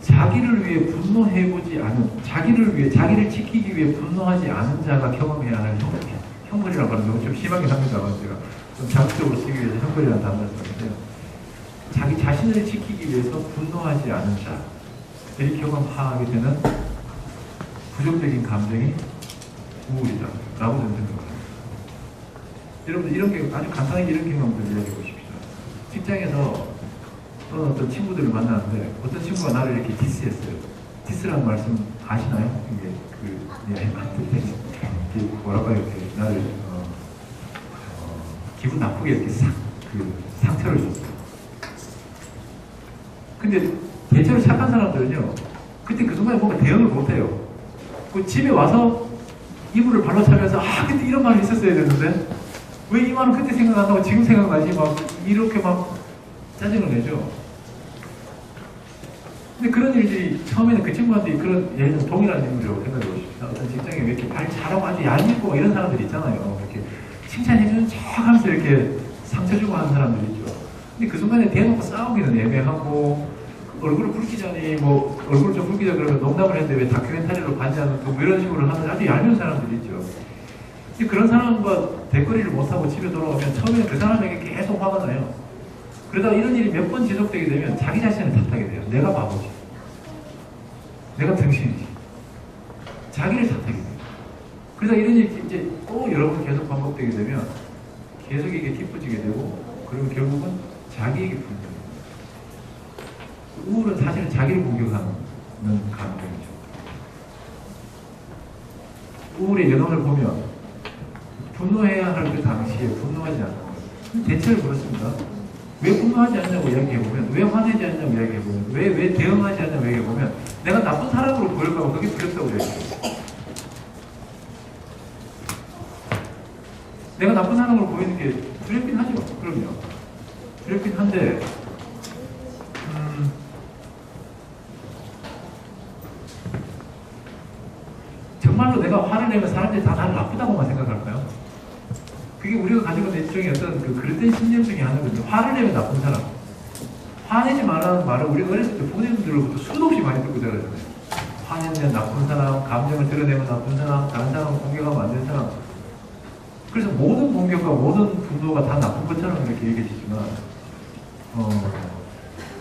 자기를 위해 분노해보지 않은, 자기를 지키기 위해 분노하지 않은 자가 경험해야 하는 형벌이라고 하는 건 좀 심하긴 합니다만 제가 좀 자극적으로 쓰기 위해서 형벌이라는 단어를 썼는데요. 자기 자신을 지키기 위해서 분노하지 않은 자들이 경험하게 되는 부정적인 감정이 우울이다 라고 저는 생각합니다. 여러분들 이런 경우, 아주 간단하게 이런 경험들 이야기해 보십시오. 직장에서 또는 어떤 친구들을 만나는데 어떤 친구가 나를 이렇게 디스했어요. 디스라는 말씀 아시나요? 이게 이게 뭐랄까 이렇게 나를 기분 나쁘게 이렇게 상처를 줬어요. 근데 대체로 착한 사람들은요, 그때 그 순간에 뭔가 대응을 못해요. 그 집에 와서 이불을 발로 차면서 그때 이런 말이 있었어야 되는데 왜 이 말은 그때 생각 안 나고 지금 생각나지? 막 이렇게 막 짜증을 내죠. 근데 그런 일들이 처음에는 그 친구한테 그런 예를 들어 동일한 인물이라고 생각해 보십시오. 어떤 직장에 왜 이렇게 말 잘하고 아주 얄밉고 이런 사람들 있잖아요. 이렇게 칭찬해주는 척 하면서 이렇게 상처 주고 하는 사람들 있죠. 근데 그 순간에 대놓고 싸우기는 애매하고 얼굴을 붉히자니 뭐 얼굴을 좀 붉히자 그러면 농담을 했는데 왜 다큐멘터리로 반지하는 뭐 이런 식으로 하는 아주 얄미운 사람들이 있죠. 근데 그런 사람과 대거리를 못하고 집에 돌아오면 처음에는 그 사람에게 계속 화가 나요. 그러다가 이런 일이 몇 번 지속되게 되면 자기 자신을 탓하게 돼요. 내가 바보지. 내가 등신이지. 자기를 탓하게 돼요. 그래서 이런 일이 이제 또 여러 번 계속 반복되게 되면 계속 이게 뒤집어지게 되고 그리고 결국은 자기에게 불리해요. 우울은 사실은 자기를 공격하는 감정이죠. 우울의 연원을 보면 분노해야 할 그 당시에 분노하지 않는 거예요. 대체로 그렇습니다. 왜 분노하지 않냐고 이야기해보면, 왜 화내지 않냐고 이야기해보면, 왜 대응하지 않냐고 이야기해보면 내가 나쁜 사람으로 보일까봐 그게 두렵다고 그래요. 내가 나쁜 사람으로 보이는 게 두렵긴 하죠. 그럼요. 두렵긴 한데 정말로 내가 화를 내면 사람들이 다 나를 나쁘다고만 생각할까요? 그게 우리가 가지고 있는 일종의 어떤 그 그릇된 신념 중에 하나거든요. 화를 내면 나쁜 사람. 화내지 말라는 말을 우리가 어렸을 때 부모님들로부터 수도 없이 많이 듣고 자라잖아요. 화내면 나쁜 사람, 감정을 드러내면 나쁜 사람, 다른 사람을 공격하면 안 되는 사람. 그래서 모든 공격과 모든 분노가 다 나쁜 것처럼 이렇게 얘기해지지만,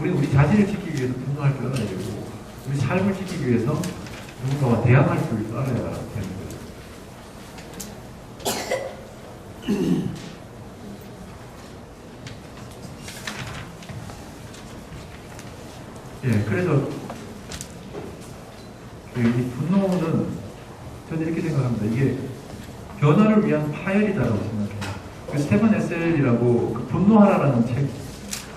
우리 자신을 지키기 위해서 분노할 줄 알아야 되고, 우리 삶을 지키기 위해서 누군가와 대항할 줄 알아야 되는 거죠. 예, 그래서 이 분노는 저는 이렇게 생각합니다. 이게 변화를 위한 파열이다라고 생각해요. 그 스테반 에셀이라고 그 분노하라라는 책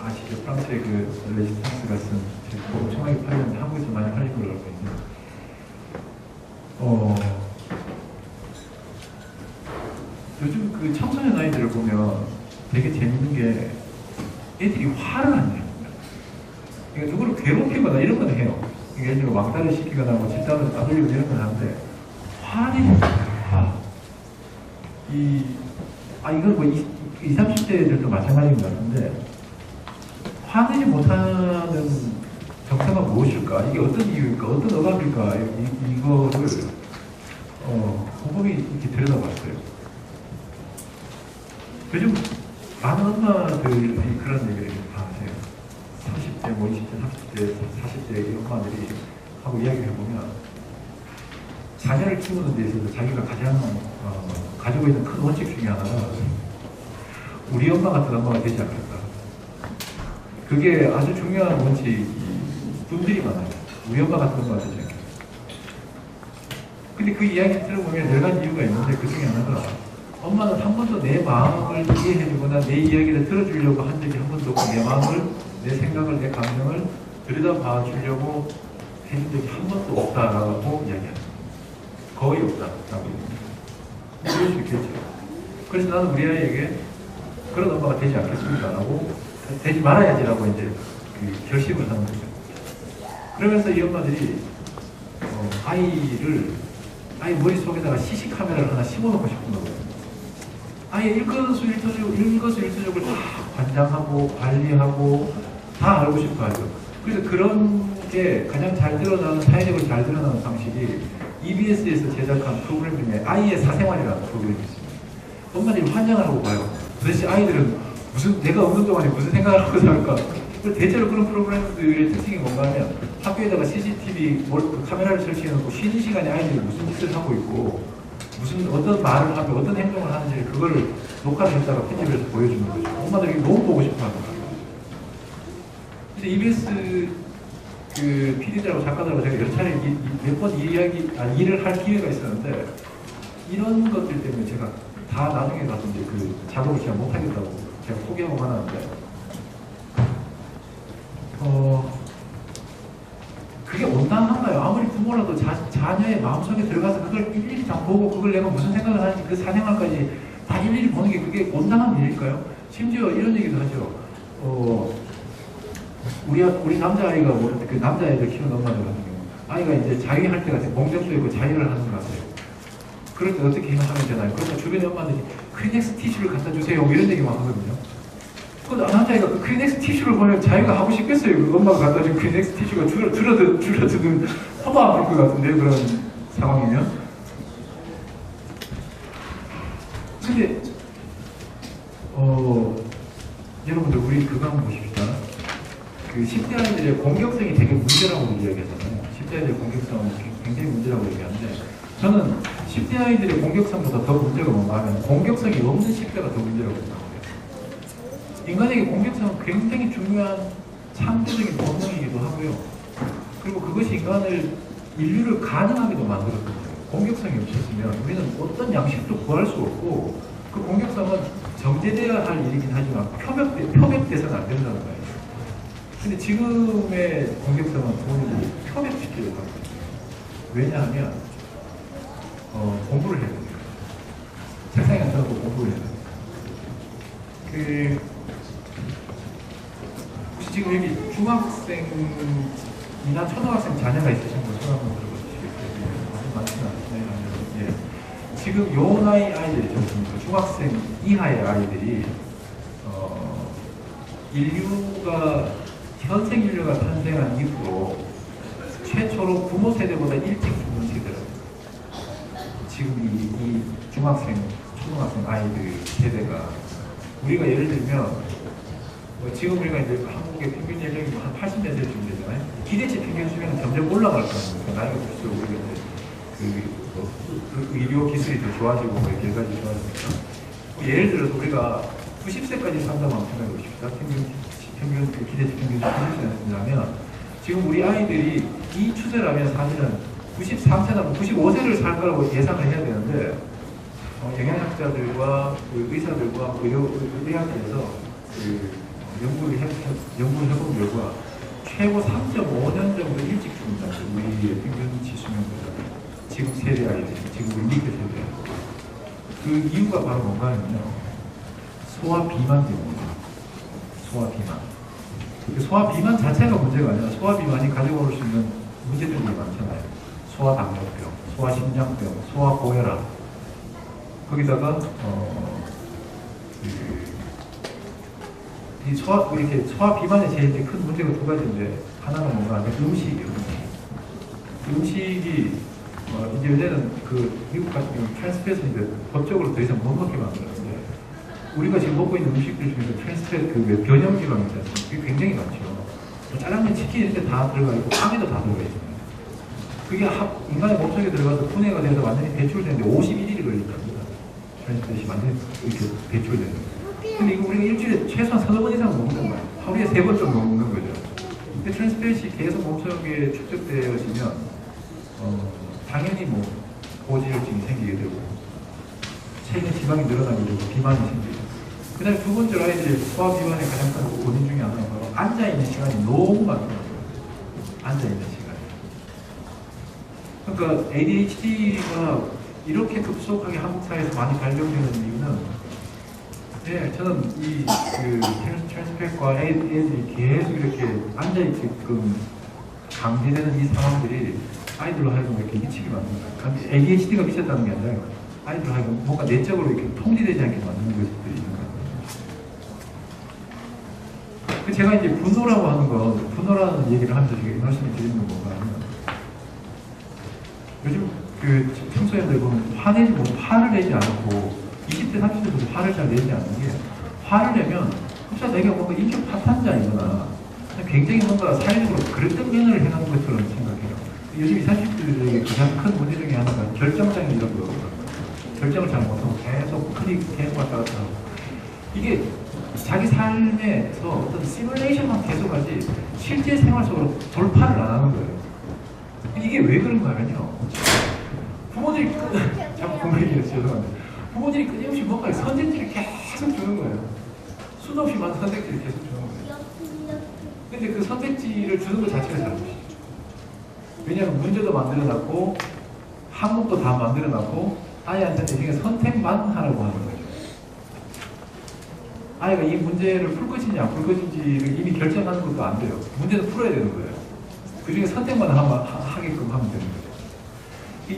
아시죠? 프랑스의 그 레지스탕스가 쓴 책 엄청나게 팔렸는데 한국에서 많이 팔린 걸로 알고 있는데 요즘 그 청소년 아이들을 보면 되게 재밌는 게 애들이 화를 안 내요. 그러니까 누구를 괴롭히거나 이런 건 해요. 예를 들어 왕따를 시키거나 뭐 집단을 따돌리고 이런 건 하는데 화를 이건 뭐 20, 30대들도 마찬가지인 것 같은데 화내지 못하는 정체가 무엇일까? 이게 어떤 이유일까? 어떤 억압일까? 이거를 곰곰이 이렇게 들여다봤어요. 요즘 많은 엄마들이 그런 얘기를 하세요. 30대, 뭐 20대, 30대, 40대 엄마들이 하고 이야기를 해보면 자녀를 키우는 데 있어서 자기가 가장 가지고 있는 큰 원칙 중에 하나가 우리 엄마 같은 엄마가 되지 않겠다. 그게 아주 중요한 원칙이 분들이 많아요. 우리 엄마 같은 엄마가 되지 않겠다. 근데 그 이야기 들어보면 여러 가지 이유가 있는데 그 중에 하나가 엄마는 한 번도 내 마음을 이해해주거나 내 이야기를 들어주려고 한 적이 한 번도 없고 내 마음을, 내 생각을, 내 감정을 들여다봐 주려고 해준 적이 한 번도 없다라고 이야기합니다. 거의 없다라고 얘기합니다. 그럴 수 있겠죠. 그래서 나는 우리 아이에게 그런 엄마가 되지 않겠습니다라고 되지 말아야지라고 이제 그 결심을 하는 거죠. 그러면서 이 엄마들이 아이 머릿속에다가 CC 카메라를 하나 심어놓고 싶은 거예요. 아예 일거수일투족을 다 관장하고 관리하고 다 알고 싶어 하죠. 그래서 그런 게 가장 잘 드러나는, 사회적으로 잘 드러나는 방식이 EBS에서 제작한 프로그램 중에 아이의 사생활이라는 프로그램이 있습니다. 엄마들이 환장을 하고 봐요. 도대체 아이들은 내가 없는 동안에 무슨 생각을 하고 살까? 대체로 그런 프로그램들의 특징이 뭔가 하면 학교에다가 CCTV 그 카메라를 설치해놓고 쉬는 시간에 아이들이 무슨 짓을 하고 있고 어떤 말을 하고 어떤 행동을 하는지 그거를 녹화를 했다가 편집을 해서 보여주는 거죠. 엄마들이 너무 보고 싶어 하는 거예요. 근데 EBS 그 PD들하고 작가들하고 제가 여러 차례 몇 번 일을 할 기회가 있었는데 이런 것들 때문에 제가 다 나중에 가서 이제 그 작업을 제가 못하겠다고 제가 포기하고 말았는데 그게 온당한가요? 아무리 부모라도 자녀의 마음속에 들어가서 그걸 일일이 다 보고 그걸 내가 무슨 생각을 하는지 그 사생활까지 다 일일이 보는 게 그게 온당한 일일까요? 심지어 이런 얘기도 하죠. 우리 남자아이가 그 남자아이들 키우는 엄마들 같은 경우 아이가 이제 자유할 때 같은 공격도 있고 자유를 하는 것 같아요. 그럴 때 어떻게 하면 되나요? 그러니까 주변의 엄마들이 크리넥스 티슈를 갖다 주세요 이런 얘기만 하거든요. 그 남자아이가 그 크리넥스 티슈를 보면 자기가 하고 싶겠어요. 그 엄마가 갖다 준 크리넥스 티슈가 줄어드는 허가 안 될 것 같은데 그런 상황이면. 근데 여러분들 우리 그거 한번 보십시다. 그 10대 아이들의 공격성이 되게 문제라고 이야기하잖아요. 10대 아이들의 공격성은 굉장히 문제라고 얘기하는데 저는 10대 아이들의 공격성보다 더 문제가 뭔가 하면 공격성이 없는 10대가 더 문제라고 생각해요. 인간에게 공격성은 굉장히 중요한 창조적인 본능이기도 하고요. 그리고 그것이 인류를 가능하게도 만들었거든요. 공격성이 없었으면 우리는 어떤 양식도 구할 수 없고 그 공격성은 정제되어야 할 일이긴 하지만 표백돼서는 안 된다는 거예요. 근데 지금의 공격성은 본인이 표백시키려고 하거든요. 왜냐하면 공부를 해야 됩니다. 세상에 앉아서 공부를 해야 됩니다. 혹시 지금 여기 중학생이나 초등학생 자녀가 있으신 분 손 한번 들어보시겠어요? 많지는 않으시나요? 예. 지금 요 나이 아이들이 중학생 이하의 아이들이 현생 인류가 탄생한 이후로 최초로 부모 세대보다 일찍 죽는 세대라고. 지금 이 중학생, 초등학생 아이들 세대가 우리가 예를 들면 지금 우리가 이제 한국의 평균 연령이 한 80몇 세쯤 되잖아요. 기대치 평균 수명은 점점 올라갈 거예요. 나이가 들수록 우리가 이제 그 의료 기술이 더 좋아지고 결과가 좋아지니까 예를 들어서 우리가 90세까지 산다고 한번 생각해 보십시다. 평균 기대치 평균 90세라면 지금 우리 아이들이 이 추세라면 사실은 93세나 95세를 살 거라고 예상을 해야 되는데 영양학자들과 그 의사들과 의학계에서 그 연구를 해본 결과 최고 3.5년 정도 일찍 죽는다. 우리의 평균치 수명보다 지금 세대 아이들, 지금 우리 미국 세대. 그 이유가 바로 뭔가 하면요. 소화 비만 때문입니다. 소화 비만. 그 소화 비만 자체가 문제가 아니라 소화 비만이 가져올 수 있는 문제들이 많잖아요. 소화당뇨병, 소화심장병, 소화고혈압. 거기다가 이렇게 소화 비만의 제일 큰 문제가 두 가지인데 하나는 뭔가 하면 음식이에요. 음식이 이제 요새는 그 미국 같은 경우 트랜스패스인데 법적으로 더 이상 못 먹게 만들었는데 우리가 지금 먹고 있는 음식들 중에서 트랜스패스 그 변형지방이 있잖아요. 그게 굉장히 많죠. 짜장면, 치킨 이런 데 다 들어가 있고 빵에도 다 들어가 있잖아요. 그게 인간의 몸속에 들어가서 분해가 돼서 완전히 배출되는데 51일이 걸린답니다. 트랜스패스이 완전히 이렇게 배출되는 거예요. 근데 이거 우리가 일주일에 최소한 3번 이상 먹는 거예요. 하루에 3번 정도 먹는 거죠. 근데 트랜스패스이 계속 몸속에 축적되어지면 당연히 뭐 고지혈증이 생기게 되고 체내 지방이 늘어나게 되고 비만이 생기고 그 다음에 두 번째로 아이들이 소화 비만의 가장 큰 원인 중에 하나가 바로 앉아있는 시간이 너무 많더라고요. 앉아있는 시간. 그러니까 ADHD가 이렇게 급속하게 한국 사회에서 많이 발병되는 이유는 저는 그 트랜스팩과 애들이 계속 이렇게 앉아있게끔 강제되는 이 상황들이 아이들로 하여금 이렇게 미치게 만드는 거예요. ADHD가 미쳤다는 게 아니라 아이들로 하여금 뭔가 내적으로 이렇게 통제되지 않게 만드는 것들이 있는 거예요. 제가 이제 분노라고 하는 건, 분노라는 얘기를 하면서 지금 말씀을 드리는 건 뭔가 하면 요즘 그 청소년들 보면 화를 내지 않고 20대, 30대도 화를 잘 내지 않는 게 화를 내면 혹시 내가 뭔가 인격 파탄자이거나 굉장히 뭔가 사회적으로 그릇된 면을 행하는 것처럼 생각해요. 요즘 20, 30대들에게 가장 큰 문제 중에 하나가 결정장애 이런 거. 결정을 잘 못하고 계속 클릭, 계속 왔다 갔다 하고. 이게 자기 삶에서 어떤 시뮬레이션만 계속하지 실제 생활 속으로 돌파를 안 하는 거예요. 이게 왜 그런가 하면요. 부모들이 자꾸 부모 얘기해서 죄송한데 부모들이 끊임없이 뭔가 선택지를 계속 주는 거예요. 수도 없이 많은 선택지를 계속 주는 거예요. 근데 그 선택지를 주는 것 자체가 잘못이에요. 왜냐하면 문제도 만들어놨고 항목도 다 만들어놨고 아이한테는 그냥 선택만 하라고 하는 거예요. 아이가 이 문제를 풀 것이냐 안 풀 것인지를 이미 결정하는 것도 안 돼요. 문제는 풀어야 되는 거예요. 그 중에 선택만 하게끔 하면 되는 거예요.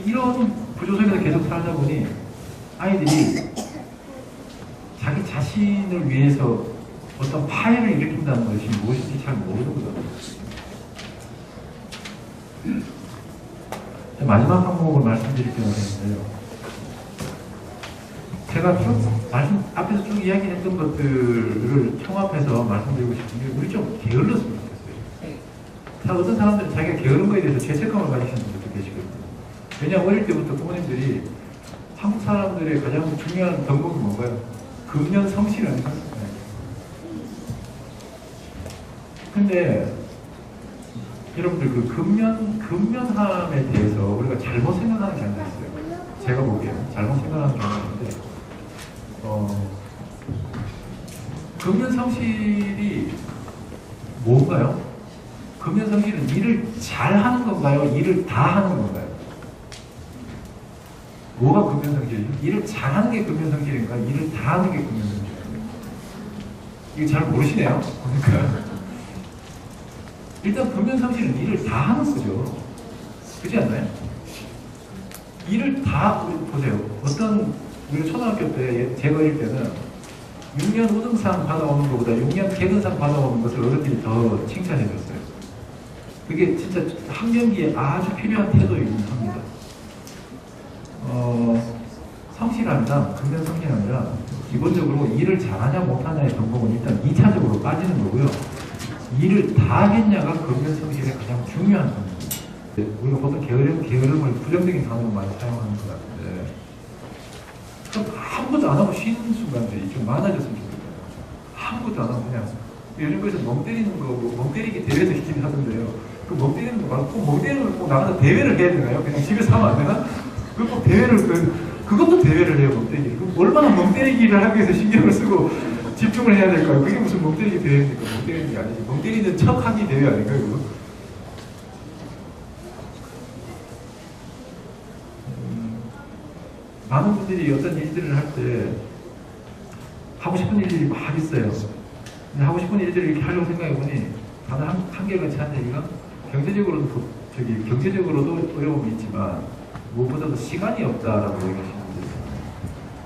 이런 구조 속에서 계속 살다 보니 아이들이 자기 자신을 위해서 어떤 파열을 일으킨다는 것이 무엇인지 잘 모르거든요. 마지막 항목을 말씀드릴 때가 되는데요. 제가 앞에서 쭉 이야기했던 것들을 총합해서 말씀드리고 싶은 게 우리 좀 게을렀으면 좋겠어요. 어떤 사람들은 자기가 게으른 거에 대해서 죄책감을 가지시는 분들도 계시거든요. 왜냐하면 어릴 때부터 부모님들이 한국 사람들의 가장 중요한 덕목이 뭔가요? 근면성실하는 거예요. 근데 여러분들 그 근면함에 대해서 우리가 잘못 생각하는 경우가 있어요. 제가 보기에는 잘못 생각하는 경우가 있는데 근면성실이 뭔가요? 근면성실은 일을 잘하는 건가요? 일을 다 하는 건가요? 뭐가 근면성실이죠? 일을 잘하는 게 근면성실인가? 일을 다 하는 게 근면성실인가? 이거 잘 모르시네요. 그러니까 일단 근면성실은 일을 다 하는 거죠. 그렇지 않나요? 일을 다 보세요. 우리 초등학교 때 제가 어릴 때는 6년 우등상 받아오는 것보다 6년 개근상 받아오는 것을 어른들이 더 칭찬해줬어요. 그게 진짜 학년기에 아주 필요한 태도이긴 합니다. 성실함이란 근면성실함이란 기본적으로 일을 잘하냐 못하냐의 덕목은 일단 2차적으로 빠지는 거고요. 일을 다 하겠냐가 근면성실의 가장 중요한 겁니다. 우리가 보통 게으름을 부정적인 단어로 많이 사용하는 것 같은데 그럼 아무것도 안 하고 쉬는 순간들이 좀 많아졌으면 좋겠어요. 아무것도 안 하고 그냥 요즘 거에서 멍 때리는 거, 멍 때리기 대회도 있긴 하던데요. 그 멍 때리는 거 말고 멍 때리는 걸 꼭 나가서 대회를 해야 되나요? 그냥 집에서 하면 안 되나? 그꼭 대회를 그것도 대회를 해요. 멍 때리기. 그럼 얼마나 멍 때리기를 하기 위해서 신경을 쓰고 집중을 해야 될까요? 그게 무슨 멍 때리기 대회입니까? 멍 때리는 게 아니지. 멍 때리는 척 하기 대회 아닌가요? 그거? 많은 분들이 어떤 일들을 할 때 하고 싶은 일들이 막 있어요. 근데 하고 싶은 일들을 이렇게 하려고 생각해보니 다들 한결같이 한 얘기가 경제적으로도 어려움이 있지만 무엇보다도 시간이 없다라고 얘기하시는 분들.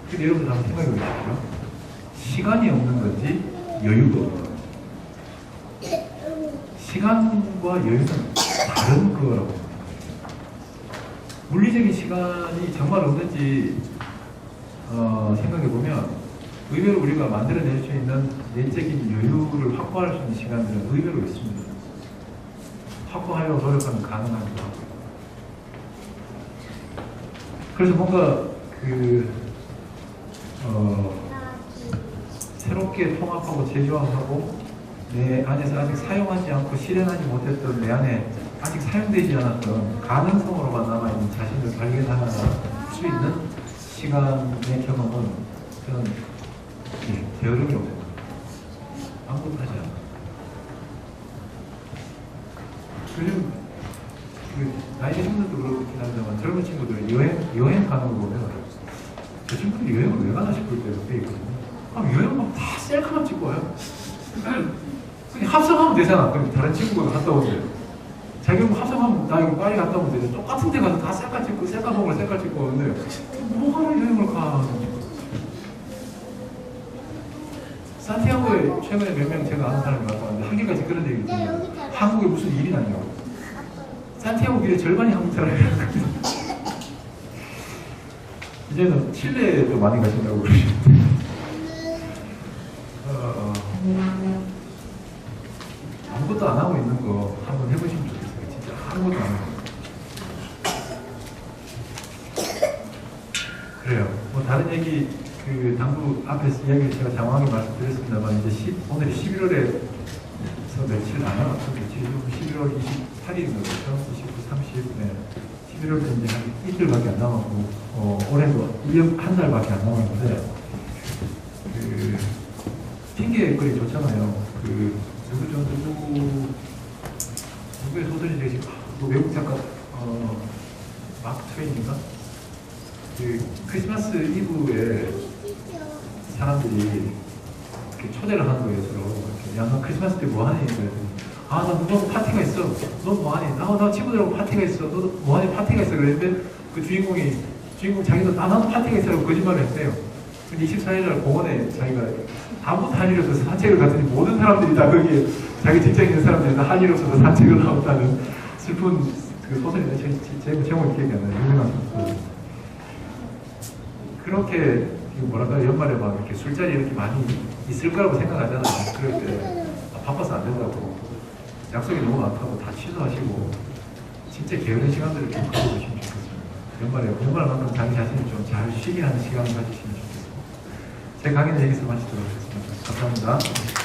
근데 여러분들 한번 생각해 보십시오. 시간이 없는 건지 여유가 없는 건지. 시간과 여유는 다른 거라고 생각합니다. 물리적인 시간이 정말 없는지 생각해보면 의외로 우리가 만들어낼 수 있는 내적인 여유를 확보할 수 있는 시간들은 의외로 있습니다. 확보하려고 노력하면 가능하기도 하고요. 그래서 뭔가 새롭게 통합하고 재조합하고 내 안에서 아직 사용하지 않고 실현하지 못했던 내 안에 아직 사용되지 않았던 가능성으로만 남아있는 자신을 발견할 수 있는 시간의 경험은 저는 게으름이 없어요. 아무것도 하지 않아요. 요즘 나이 드신 분들도 그렇긴 하지만 젊은 친구들 여행 가는 거 보면 저 친구들이 여행을 왜 가나 싶을 때가 꽤 있거든요. 여행 가면 다 셀카만 찍고 와요. 그냥 합성하면 되잖아. 그럼 다른 친구가 갔다 오세요. 자기 뭐 합성하면 나 이거 파리 갔다 오면 되죠. 똑같은 데 가서 다 셀카 찍고 셀카 보고 셀카 찍고 오는데 뭐하러 여행을 가? 산티아고에 최근에 몇 명 제가 아는 사람이 갔다 왔는데 한결같이 그런 얘기를 듣는데 한국에 무슨 일이 나냐고. 산티아고 길의 절반이 한국 사람이라거든요. 이제는 칠레도 많이 가신다고 그러시는데 아무것도 안 하고 있는 거 한번 해보시면 좋겠어요. 진짜 아무것도 안 하고. 그래요. 뭐 다른 얘기 그 당부 앞에서 이야기를 제가 장황하게 말씀드렸습니다만 이제 오늘 11월에서 며칠 안 남았죠. 며칠이 11월 28일인가 그렇죠? 29, 30, 네. 11월도 이제 한 이틀밖에 안 남았고 올해도 1년 한 달밖에 안 남았는데 그 핑계거리 좋잖아요. 그 누구의 소설이 지금 그 외국 작가 마크 트웨인인가? 그 크리스마스 이브에 사람들이 이렇게 초대를 하는 거예요, 서로. 야, 너 크리스마스 때 뭐 하니? 그랬더니, 아, 너 파티가 있어. 너 뭐 하니? 나 친구들하고 파티가 있어. 너 뭐 하니? 파티가 있어. 그랬는데 그 주인공 자기도 나도 파티가 있어라고 거짓말을 했어요. 근데 24일날 공원에 자기가 아무도 할 일 없어서 산책을 갔더니 모든 사람들이 다 거기에 자기 직장에 있는 사람들이 다 할 일 없어서 산책을 나왔다는 슬픈 그 소설인데 제목이 기억이 안 나요. 유명한 소설. 그렇게 뭐랄까 연말에 막 이렇게 술자리 이렇게 많이 있을 거라고 생각하잖아요. 그럴 때 바빠서 안 된다고 약속이 너무 많다고 다 취소하시고 진짜 게으른 시간들을 좀 가져보시면 좋겠습니다. 연말만큼 자기 자신이 좀 잘 쉬게 하는 시간을 가지시면 좋겠습니다. 제 강의는 여기서 마치도록 하겠습니다. 감사합니다.